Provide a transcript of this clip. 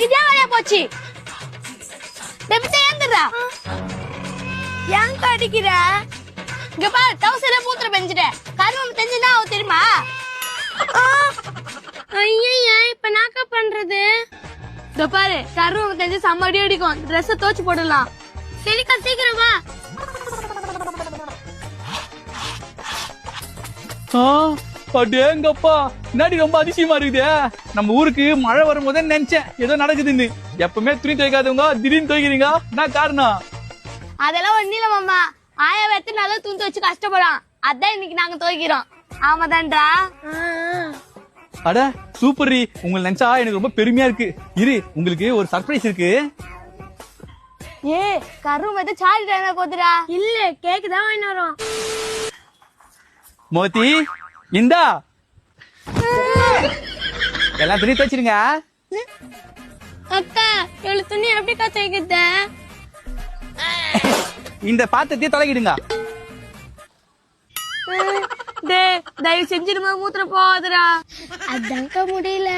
உனக்கு இதான் வேலையா போச்சு. ஏந்துடுறா. ஏன் அடிக்கிற? இங்க பாரு, டவுசர மூத்திர பெஞ்சிட்ட கருவம் தெரிஞ்சுன்னா அவ தெரியுமா? ஐயா இப்ப நாக்க பண்றது. இங்க பாரு, கருவம் தெரிஞ்சு சம்மடி அடிக்கும். ட்ரெஸ் துவச்சு போடலாம். சரிக்கா, சீக்கிரம் வா. அடேங்கப்பா, முன்னாடி ரொம்ப அதிசயமா இருக்குது. நம்ம ஊருக்கு மழை வரும்போதே நினைச்சேன் ஏதோ நடக்குதுன்னு. எப்பவுமே துணி துவைக்காதவங்க திடீர்னு துவைக்கிறீங்க, என்ன காரணம்? அதெல்லாம் ஒண்ணு இல்ல மாமா. ஆயா வெத்து நல்லா துணி துவச்சு கஷ்டப்படும். அதான் இன்னைக்கு நாங்க துவைக்கிறோம். ஆமாதான்டா. அட சூப்பர். உங்களை நினைச்சா எனக்கு ரொம்ப பெருமையா இருக்கு. இரு, உங்களுக்கு ஒரு சர்ப்ரைஸ் இருக்கு. ஏ கரு வந்து சார்ஜ் டைம் போதுடா. இல்ல, கேக் தான் வாங்கிட்டு வரோம். மோதி, இந்தா எல்லாம் துணி துவைச்சிருங்க. அக்கா, இவ்வளவு துணி எப்படிக்கா துவைக்குது? இந்த பாத்திரத்தையே தொலைக்கிடுங்க. தயவு செஞ்சிருமா, மூத்திர போகாதுடா. அதான்க்கா முடியல.